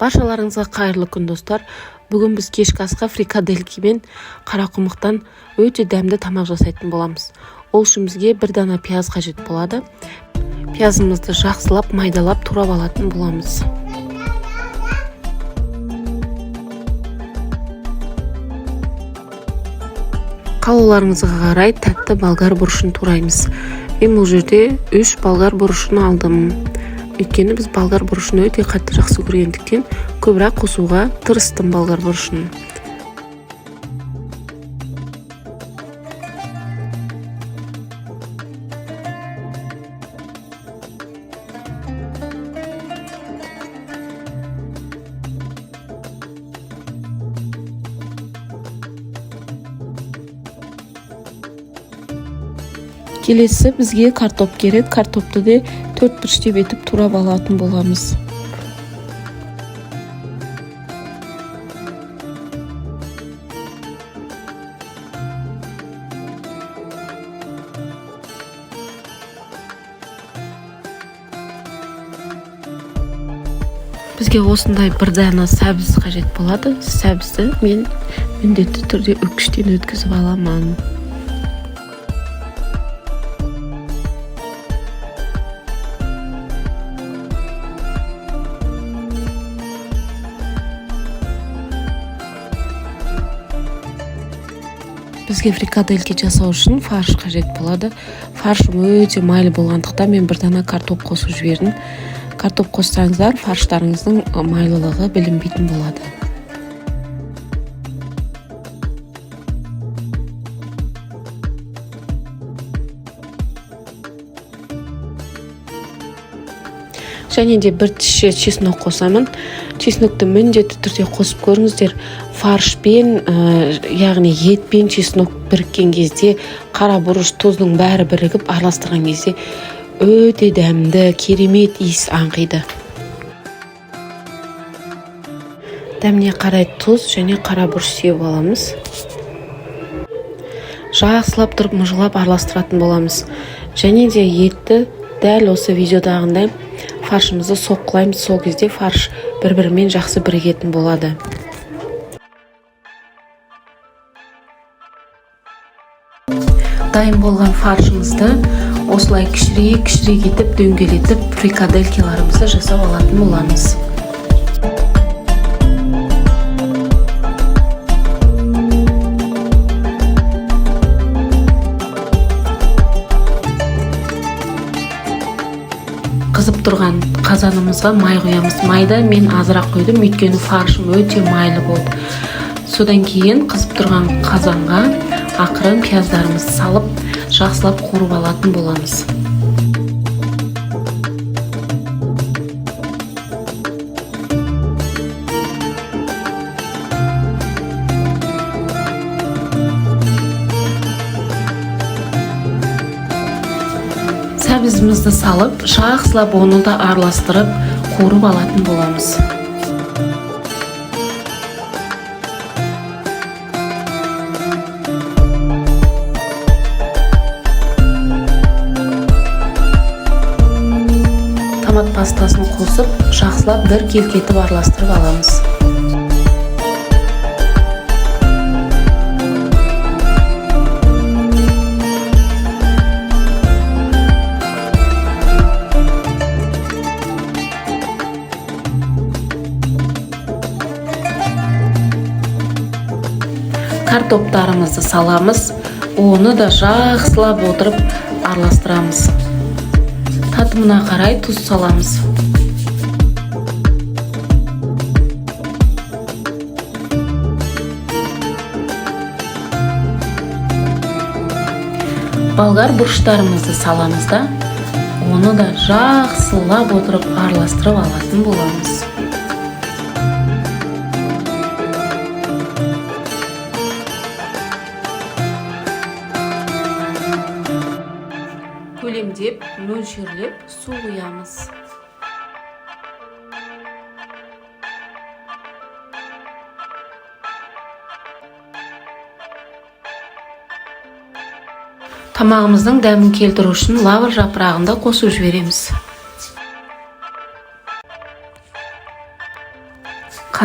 Баршаларыңызға қайырлы күн достар. Бүгін біз кешкі асқа фрикадельки мен қарақұмықтан өте дәмді тамақ жасайтын боламыз. Ол үшін бізге бір дана пияз қажет болады. Пиязымызды жақсылап майдалап турап алатын боламыз. Қалауларыңызға қарай тәтті болгар бұрышын тураймыз. Мен бұл жерде 3 болгар бұрышын алдым. Өйткені біз болгар бұрышын өте қатты жақсы көргендіктен көбірек қосуға тырыстым болгар бұрышын. Келесі бізге картоп керек. Картопты де 4 бұрыштеп етіп турап алатын боламыз. Бізге осындай бір дана сәбіз қажет болады. Сәбізді мен міндетті түрде үкіштен өткізіп аламын. Бізге фрикадельки жасау үшін фарш қажет болады. Фаршым өте майлы болғандықтан мен бір дана картоп қосып жібердім. Картоп қоссаңыздар, фарштарыңыздың майлылығы білінбейтін болады. Және де бір тіше чеснок қосамын. Чеснокты міндетті түрде қосып көріңіздер. Фаршпен, яғни етпен чеснок біріккен кезде, қара бұрыш тұздың бәрі бірігіп араластырған кезде өте дәмді, керемет иіс аңқиды. Дәміне қарай тұз және қара бұрыш сеуіп аламыз. Жақсылап тұрып мұжылап араластыратын боламыз. Және де етті дәл осы видеодағындай фаршымызды соққылаймыз. Сол кезде фарш бір-бірімен жақсы бірігетін болады. Дайын болған фаршымызды осылай кішірек етіп дөңгелетіп фрикаделькиларымызды жасап алатын боламыз. Қызып тұрған қазанымызға май құямыз. Майды мен азырақ қойдым, өйткені фаршым өте майлы болды. Содан кейін қызып тұрған қазанға ақырын пияздарымызды салып, жақсылап қуырып алатын боламыз. Сәбізімізді салып, жақсылап оны да араластырып, қуырып алатын боламыз. Томат пастасын қосып, жақсылап бір келкетіп араластырып аламыз. Картоптарымызды саламыз, оны да жақсылап отырып араластырамыз. Татымына қарай тұз саламыз. Болгар бұрыштарымызды саламыз да, оны да жақсылап отырып араластырып алатын боламыз. Көлемдеп, мөлшерлеп су құямыз. Тамағымыздың дәмін келтіру үшін лавр жапырағын да қосып жібереміз.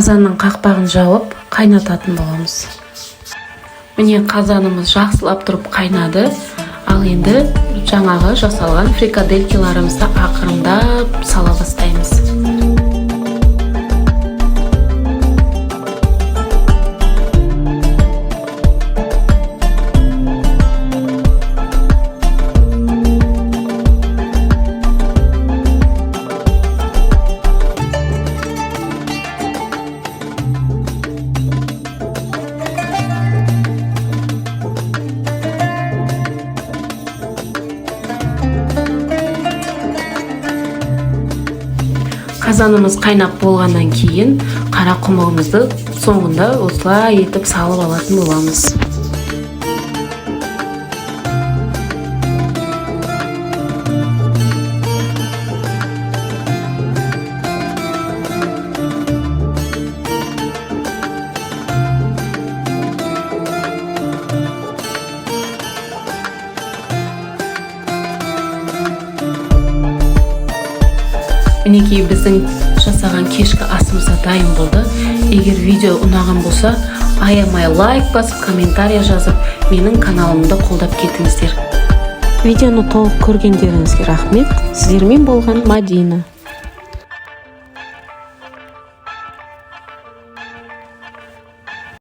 Қазанның қақпағын жауып қайнататын боламыз. Міне қазанымыз жақсылап тұрып қайнады. Ал енді жаңағы жасалған фрикаделькиларымызды ақырындап сала бастаймыз. Қазанымыз қайнап болғаннан кейін қара құмығымызды соңында осылай етіп салып алатын боламыз. Мінекей біздің жасаған кешкі асымыз дайын болды. Егер видео ұнаған болса, аямай лайк басып, комментария жазып, менің каналымды қолдап кетіңіздер. Видеоны толық көргендеріңізге рахмет. Сіздермен болған Мадина.